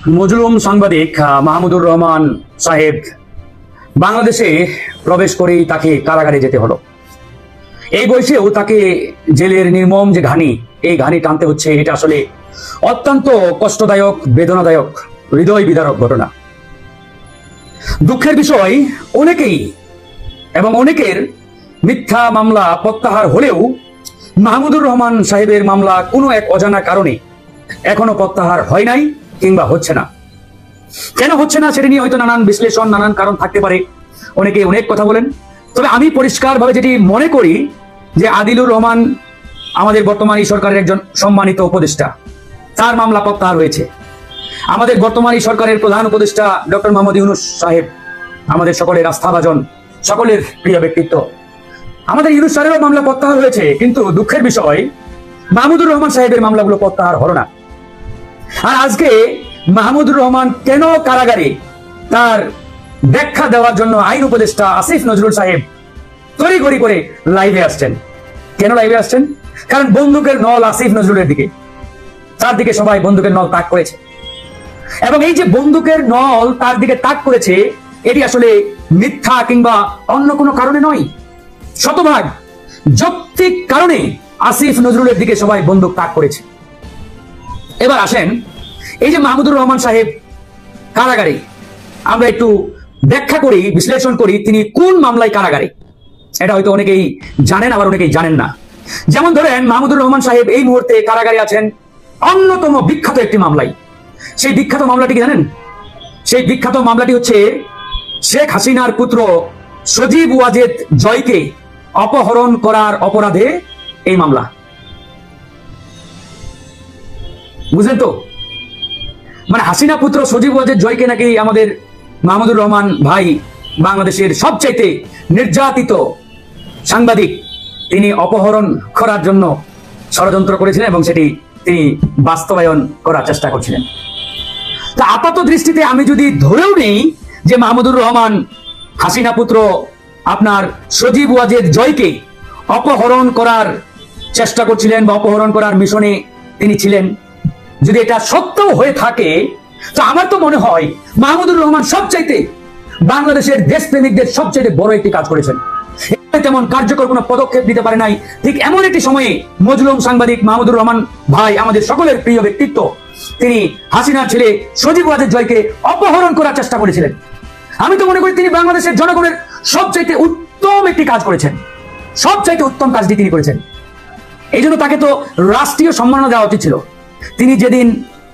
মজলুম সাংবাদিক মাহমুদুর রহমান সাহেব বাংলাদেশে প্রবেশ করেই তাকে কারাগারে যেতে হলো। এই বয়সেও তাকে জেলের নির্মম যে ঘানি, এই ঘানি টানতে হচ্ছে। এটা আসলে অত্যন্ত কষ্টদায়ক, বেদনাদায়ক, হৃদয় বিদারক ঘটনা। দুঃখের বিষয়, অনেকের মিথ্যা মামলা প্রত্যাহার হলেও মাহমুদুর রহমান সাহেবের মামলা কোনো এক অজানা কারণে এখনো প্রত্যাহার হয় নাই কিংবা হচ্ছে না। কেন হচ্ছে না সেটা নিয়ে হয়তো নানান বিশ্লেষণ, নানান কারণ থাকতে পারে। অনেকে অনেক কথা বলেন। তবে আমি পরিষ্কারভাবে যেটি মনে করি যে আদিলুর রহমান আমাদের বর্তমান এই সরকারের একজন সম্মানিত উপদেষ্টা, তার মামলা প্রত্যাহার হয়েছে। আমাদের বর্তমান এই সরকারের প্রধান উপদেষ্টা ডক্টর মোহাম্মদ ইউনূস সাহেব, আমাদের সকলের আস্থাভাজন, সকলের প্রিয় ব্যক্তিত্ব, আমাদের ইউনূস সাহেবের মামলা প্রত্যাহার হয়েছে। কিন্তু দুঃখের বিষয়, মাহমুদুর রহমান সাহেবের মামলাগুলো প্রত্যাহার হলো না। আর আজকে মাহমুদুর রহমান কেন কারাগারে, তার ব্যাখ্যা দেওয়ার জন্য আইন উপদেষ্টা আসিফ নজরুল সাহেব তড়িঘড়ি করে লাইভে আসছেন। কেন লাইভে আসছেন? কারণ বন্দুকের নল আসিফ নজরুলের দিকে, তার দিকে সবাই বন্দুকের নল তাক করেছে। এবং এই যে বন্দুকের নল তার দিকে তাক করেছে, এটি আসলে মিথ্যা কিংবা অন্য কোনো কারণে নয়, শতভাগ যৌক্তিক কারণে আসিফ নজরুলের দিকে সবাই বন্দুক তাক করেছে। এবার আসেন, এই যে মাহমুদুর রহমান সাহেব কারাগারে, আমরা একটু ব্যাখ্যা করি, বিশ্লেষণ করি তিনি কোন মামলায় কারাগারে। এটা হয়তো অনেকেই জানেন, আবার অনেকেই জানেন না। যেমন ধরেন, মাহমুদুর রহমান সাহেব এই মুহূর্তে কারাগারে আছেন অন্যতম বিখ্যাত একটি মামলায়। সেই বিখ্যাত মামলাটি কি জানেন? সেই বিখ্যাত মামলাটি হচ্ছে শেখ হাসিনার পুত্র সজীব ওয়াজেদ জয়কে অপহরণ করার অপরাধে এই মামলা। বুঝলেন তো? মানে হাসিনা পুত্র সজীব ওয়াজেদ জয়কে নাকি আমাদের মাহমুদুর রহমান ভাই, বাংলাদেশের সবচাইতে নির্যাতিত সাংবাদিক, তিনি অপহরণ করার জন্য ষড়যন্ত্র করেছিলেন এবং সেটি তিনি বাস্তবায়ন করার চেষ্টা করছিলেন। তা আপাত দৃষ্টিতে আমি যদি ধরেও নেই যে মাহমুদুর রহমান হাসিনা পুত্র আপনার সজীব ওয়াজেদ জয়কে অপহরণ করার চেষ্টা করছিলেন বা অপহরণ করার মিশনে তিনি ছিলেন, যদি এটা সত্য হয়ে থাকে, তো আমার তো মনে হয় মাহমুদুর রহমান সবচাইতে বাংলাদেশের দেশপ্রেমিকদের সবচাইতে বড় একটি কাজ করেছেন। তেমন কার্যকর কোনো পদক্ষেপ দিতে পারে নাই। ঠিক এমন একটি সময়ে মজলুম সাংবাদিক মাহমুদুর রহমান ভাই, আমাদের সকলের প্রিয় ব্যক্তিত্ব, তিনি হাসিনার ছেলে সজীব ওয়াজেদ জয়কে অপহরণ করার চেষ্টা করেছিলেন। আমি তো মনে করি তিনি বাংলাদেশের জনগণের সবচাইতে উত্তম একটি কাজ করেছেন, সবচাইতে উত্তম কাজটি তিনি করেছেন। এই জন্য তাকে তো রাষ্ট্রীয় সম্মাননা দেওয়া উচিত ছিল। তিনি যেদিন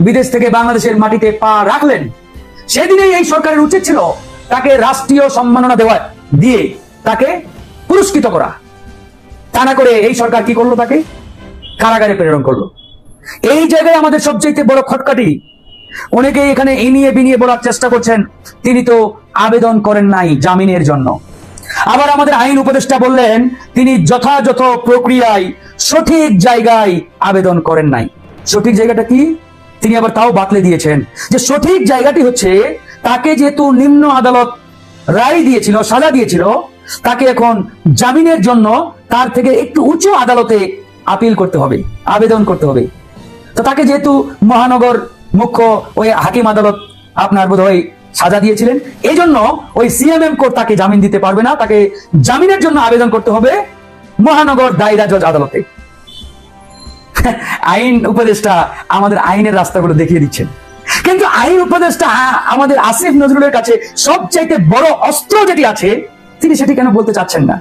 বিদেশ থেকে বাংলাদেশের মাটিতে পা রাখলেন, সেদিনেই এই সরকারের উচিত ছিল তাকে রাষ্ট্রীয় সম্মাননা দেওয়া দিয়ে তাকে পুরস্কৃত করা। তা না করে এই সরকার কি করলো? তাকে কারাগারে প্রেরণ করলো। এই জায়গায় আমাদের সবচেয়ে বড় খটকাটি, অনেকেই এখানে ইনিয়ে বিনিয়ে বলার চেষ্টা করছেন তিনি তো আবেদন করেন নাই জামিনের জন্য। আবার আমাদের আইন উপদেষ্টা বললেন তিনি যথাযথ প্রক্রিয়ায় সঠিক জায়গায় আবেদন করেন নাই। সঠিক জায়গাটা কি? তিনি আবার তাও বাতলে দিয়েছেন যে সঠিক জায়গাটি হচ্ছে তাকে যেহেতু নিম্ন আদালত রায় দিয়েছিল, সাজা দিয়েছিল, তাকে এখন জামিনের জন্য তার থেকে একটু উঁচু আদালতে আপিল করতে হবে, আবেদন করতে হবে। তো তাকে যেহেতু মহানগর মুখ্য ওই হাকিম আদালত আপনার বোধহয় সাজা দিয়েছিলেন, এই জন্য ওই সিএমএম কোর্ট তাকে জামিন দিতে পারবে না, তাকে জামিনের জন্য আবেদন করতে হবে মহানগর দায়রা জজ আদালতে। আইন উপদেষ্টা আমাদের আইনের রাস্তাগুলো দেখিয়ে দিচ্ছেন, কিন্তু আইন উপদেষ্টা আমাদের আসিফ নজরুলের কাছে সবচাইতে বড় অস্ত্র যেটি আছে, তিনি সেটি কেন বলতে চাচ্ছেন না?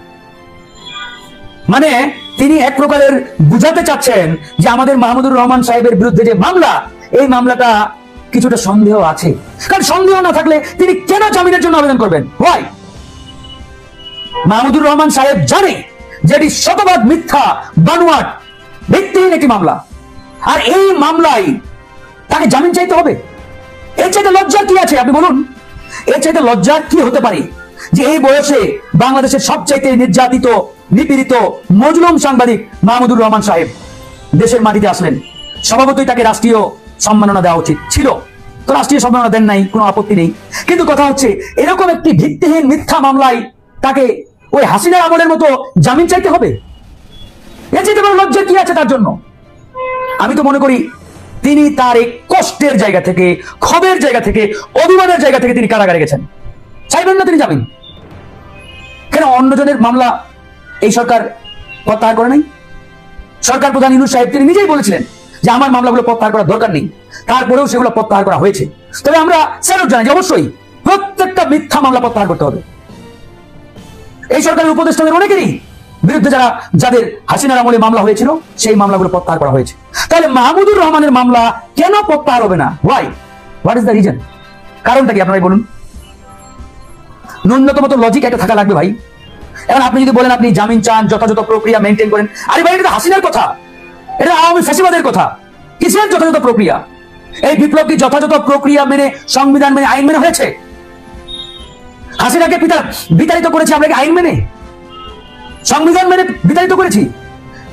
মানে তিনি এক প্রকারের বুঝাতে চাচ্ছেন যে আমাদের মাহমুদুর রহমান সাহেবের বিরুদ্ধে যে মামলা, এই মামলাটা কিছুটা সন্দেহ আছে। কারণ সন্দেহ না থাকলে তিনি কেন জামিনের জন্য আবেদন করবেন? হয় মাহমুদুর রহমান সাহেব জানে যে এটি শতভাগ মিথ্যা, বানোয়াট, ভিত্তিহীন একটি মামলা, আর এই মামলায় তাকে জামিন চাইতে হবে। এর চাইতে লজ্জার কি আছে? আপনি বলুন, এর চাইতে লজ্জার কি হতে পারে যে এই বয়সে বাংলাদেশের সবচাইতে নির্যাতিত, নিপীড়িত মজলুম সাংবাদিক মাহমুদুর রহমান সাহেব দেশের মাটিতে আসলেন। স্বভাবতই তাকে রাষ্ট্রীয় সম্মাননা দেওয়া উচিত ছিল, তো রাষ্ট্রীয় সম্মাননা দেন নাই, কোনো আপত্তি নেই। কিন্তু কথা হচ্ছে এরকম একটি ভিত্তিহীন মিথ্যা মামলায় তাকে ওই হাসিনার আমলের মতো জামিন চাইতে হবে? এর চাইতে বড় লজ্জা কি আছে তার জন্য? আমি তো মনে করি তিনি তার এই কষ্টের জায়গা থেকে, ক্ষোভের জায়গা থেকে, অভিমানের জায়গা থেকে তিনি কারাগারে গেছেন। চাইবেন না তিনি যাবেন? কেন অন্যজনের মামলা এই সরকার প্রত্যাহার করে নাই? সরকার প্রধান ইউনূস সাহেব তিনি নিজেই বলেছিলেন যে আমার মামলাগুলো প্রত্যাহার করার দরকার নেই, তারপরেও সেগুলো প্রত্যাহার করা হয়েছে। তবে আমরা স্যালুট জানাই যে অবশ্যই প্রত্যেকটা মিথ্যা মামলা প্রত্যাহার করতে হবে। এই সরকারের উপদেষ্টাদের অনেকেরই বিরুদ্ধে যাদের হাসিনার আমলে মামলা হয়েছিল সেই মামলাগুলো প্রত্যাহার করা হয়েছে। তাহলে মাহমুদুর রহমানের মামলা কেন প্রত্যাহার হবে না? Why? What is the reason? কারণটা কি আপনারাই বলুন? ন্যূনতম তো লজিক একটা থাকা লাগবে ভাই। এখন আপনি যদি বলেন আপনি জামিন চান, যথাযথ প্রক্রিয়া মেনটেন করেন, আরে ভাই এটা হাসিনার কথা, এটা আওয়ামী ফ্যাসিবাদের কথা। কিসের যথাযথ প্রক্রিয়া? এই বিপ্লব কি যথাযথ প্রক্রিয়া মেনে, সংবিধান মেনে, আইন মেনে হয়েছে? হাসিনাকে বিতাড়িত করেছি আমরা কি আইন মেনে, সংবিধান মেনে বিতাড়িত করেছি?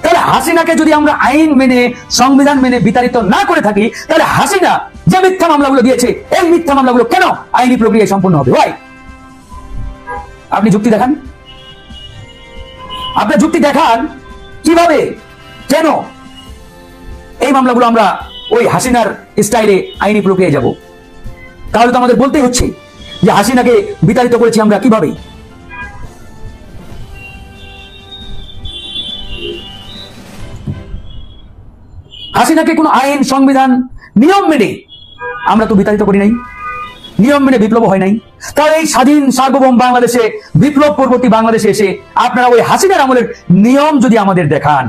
তাহলে হাসিনাকে যদি আমরা আইন মেনে, সংবিধান মেনে বিতাড়িত না করে থাকি, তাহলে হাসিনা যে মিথ্যা মামলাগুলো দিয়েছে এই মিথ্যা মামলাগুলো কেন আইনি প্রক্রিয়ায় সম্পূর্ণ হবে? ভাই আপনি যুক্তি দেখান, আপনার যুক্তি দেখান কিভাবে, কেন এই মামলাগুলো আমরা ওই হাসিনার স্টাইলে আইনি প্রক্রিয়ায় যাব? তাহলে তো আমাদের বলতেই হচ্ছে যে হাসিনাকে বিতাড়িত করেছি আমরা কিভাবে। হাসিনাকে কোনো আইন, সংবিধান, নিয়ম মেনে আমরা তো বিতাড়িত করি নাই, নিয়ম মেনে বিপ্লব হয় নাই। তাহলে এই স্বাধীন সার্বভৌম বাংলাদেশে, বিপ্লব পরবর্তী বাংলাদেশে এসে আপনারা ওই হাসিনার আমলের নিয়ম যদি আমাদের দেখান,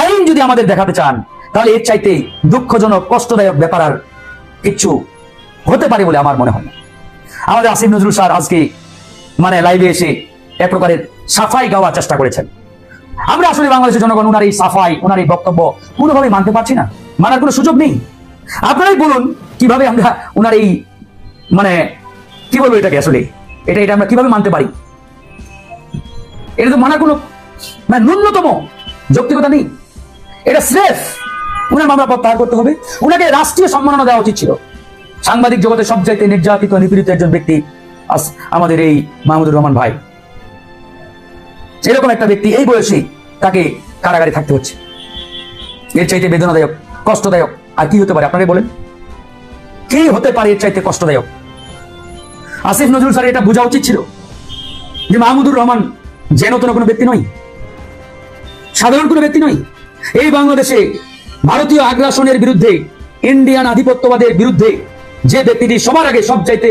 আইন যদি আমাদের দেখাতে চান, তাহলে এর চাইতে দুঃখজনক, কষ্টদায়ক ব্যাপার আর কিচ্ছু হতে পারে বলে আমার মনে হয় না। আমাদের আসিফ নজরুল স্যার আজকে লাইভে এসে এক প্রকারের সাফাই গাওয়ার চেষ্টা করেছেন। আমরা আসলে বাংলাদেশের জনগণ ওনার এই সাফাই, ওনার এই বক্তব্য কোনোভাবে মানতে পারছি না, মানার কোনো সুযোগ নেই। আপনারাই বলুন কিভাবে আমরা ওনার এই কি বলবো এটাকে, আসলে এটা আমরা কিভাবে মানতে পারি? এটা তো মানার কোনো ন্যূনতম যৌক্তিকতা নেই। এটা স্রেফ উনার মামলা প্রত্যাহার করতে হবে। উনাকে রাষ্ট্রীয় সম্মাননা দেওয়া উচিত ছিল। সাংবাদিক জগতের সবচাইতে নির্যাতিত, নিপীড়িত একজন ব্যক্তি আমাদের এই মাহমুদুর রহমান ভাই। এরকম একটা ব্যক্তি এই বয়সে তাকে কারাগারে থাকতে হচ্ছে। এর চাইতে বেদনাদায়ক, কষ্টদায়ক আর কি হতে পারে? আপনাকে বলেন, কি হতে পারে এর চাইতে কষ্টদায়ক? আসিফ নজরুল স্যার এটা বোঝা উচিত ছিল যে মাহমুদুর রহমান যেন তেন কোনো ব্যক্তি নয়, সাধারণ কোনো ব্যক্তি নয়। এই বাংলাদেশে ভারতীয় আগ্রাসনের বিরুদ্ধে, ইন্ডিয়ান আধিপত্যবাদের বিরুদ্ধে যে ব্যক্তিটি সবার আগে সবচাইতে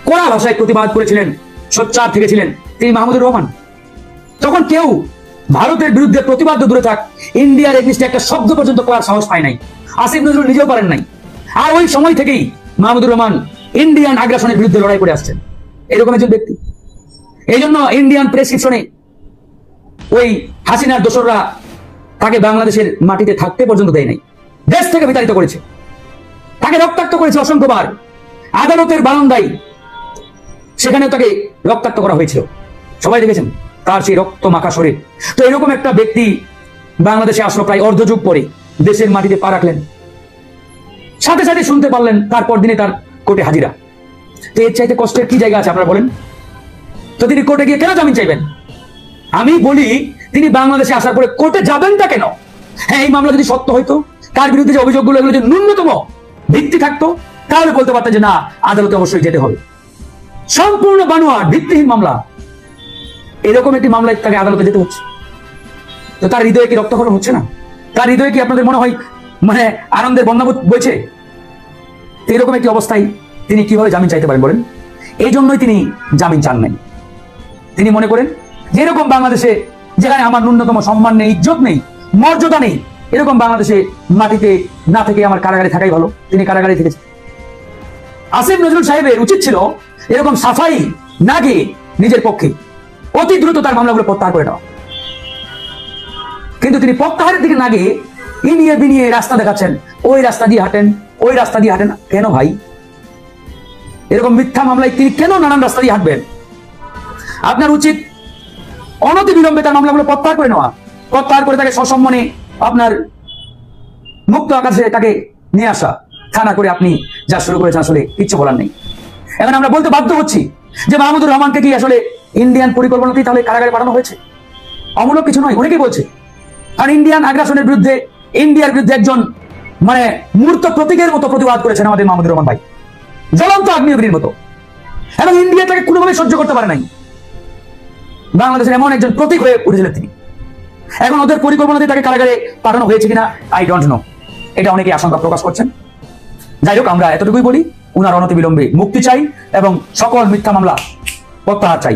কড়া ভাষায় প্রতিবাদ করেছিলেন, সোচ্চার থেকেছিলেন, তিনি মাহমুদুর রহমান। তখন কেউ ভারতের বিরুদ্ধে প্রতিবাদ দূরে থাক, ইন্ডিয়ার এগেইনস্টে একটা শব্দ পর্যন্ত করার সাহস পায় নাই। আসিফ নজরুল নিজেও পারেন নাই। আর ওই সময় থেকেই মাহমুদুর রহমান ইন্ডিয়ান আগ্রাসনের বিরুদ্ধে লড়াই করে আসছেন। এরকম একজন ব্যক্তি। এই জন্য ইন্ডিয়ান প্রেসক্রিপশনে ওই হাসিনার দোসররা তাকে বাংলাদেশের মাটিতে থাকতে পর্যন্ত দেয় নাই, দেশ থেকে বিতাড়িত করেছে, তাকে রক্তাক্ত করেছে অসংখ্যবার। আদালতের বারান্দায় সেখানে তাকে রক্তাক্ত করা হয়েছিল, সবাই দেখেছেন তার সেই রক্ত মাখা শরীর। তো এরকম একটা ব্যক্তি বাংলাদেশে আসলো প্রায় অর্ধযুগ পরে, দেশের মাটিতে পা রাখলেন, সাথে সাথে শুনতে পারলেন তারপর দিনে তার কোর্টে হাজিরা। তো এর চাইতে কষ্টের কি জায়গা আছে আপনারা বলেন? তো তিনি কোর্টে গিয়ে কেন জামিন চাইবেন? আমি বলি তিনি বাংলাদেশে আসার পরে কোর্টে যাবেনটা কেন? হ্যাঁ, এই মামলা যদি সত্য হইতো, তার বিরুদ্ধে যে অভিযোগগুলো, এগুলো যদি ন্যূনতম ভিত্তি থাকতো, তাহলে বলতে পারতেন যে না, আদালতে অবশ্যই যেতে হবে। সম্পূর্ণ বানোয়াট, ভিত্তিহীন মামলা। এরকম একটি মামলায় তাকে আদালতে যেতে হচ্ছে। তো তার হৃদয়ে কি রক্তক্ষরণ হচ্ছে না? তার হৃদয়ে কি আপনাদের মনে হয় আনন্দের বন্যা বইছে? এরকম একটি অবস্থায় তিনি কিভাবে জামিন চাইতে পারেন বলেন? এই জন্যই তিনি জামিন চান নাই। তিনি মনে করেন যে এরকম বাংলাদেশে, যেখানে আমার ন্যূনতম সম্মান নেই, ইজ্জত নেই, মর্যাদা নেই, এরকম বাংলাদেশে মাটিতে না থেকে আমার কারাগারে থাকাই ভালো। তিনি কারাগারে থেকেছেন। আসিফ নজরুল সাহেবের উচিত ছিল এরকম সাফাই না গিয়ে নিজের পক্ষে অতি দ্রুত তার মামলাগুলো প্রত্যাহার করে নেওয়া। কিন্তু তিনি প্রত্যাহারের দিকে না গিয়ে ইনিয়ে বিনিয়ে রাস্তা দেখাচ্ছেন, ওই রাস্তা দিয়ে হাঁটেন, ওই রাস্তা দিয়ে হাঁটেন। কেন ভাই? এরকম মিথ্যা মামলায় তিনি কেন নানান রাস্তা দিয়ে হাঁটবেন? আপনার উচিত অনতি বিলম্বে তার মামলাগুলো প্রত্যাহার করে নেওয়া, প্রত্যাহার করে তাকে সসম্মানে আপনার মুক্ত আকাশে তাকে নিয়ে আসা। থানা করে আপনি যা শুরু করেছেন আসলে কিচ্ছু বলার নেই। এখন আমরা বলতে বাধ্য হচ্ছি যে মাহমুদুর রহমানকে কি আসলে ইন্ডিয়ান পরিকল্পনাতেই তাহলে কারাগারে পাঠানো হয়েছে? অমূলক কিছু নয়, অনেকেই বলছে। কারণ ইন্ডিয়ান আগ্রাসনের বিরুদ্ধে, ইন্ডিয়ার বিরুদ্ধে একজন মানে মূর্ত প্রতীকের মতো প্রতিবাদ করেছেন আমাদের মাহমুদুর রহমান ভাই, জ্বলন্ত আগ্নেয়গিরির মতো, এবং ইন্ডিয়া তাকে কোনোভাবে সহ্য করতে পারে নাই। বাংলাদেশের এমন একজন প্রতীক হয়ে উঠেছিলেন তিনি। এখন ওদের পরিকল্পনাতে তাকে কারাগারে পাঠানো হয়েছে কিনা আই ডোন্ট নো, এটা অনেকে আশঙ্কা প্রকাশ করছেন। যাই হোক, আমরা এতটুকুই বলি, উনার অনতিবিলম্বে মুক্তি চাই এবং সকল মিথ্যা মামলা প্রত্যাহার চাই।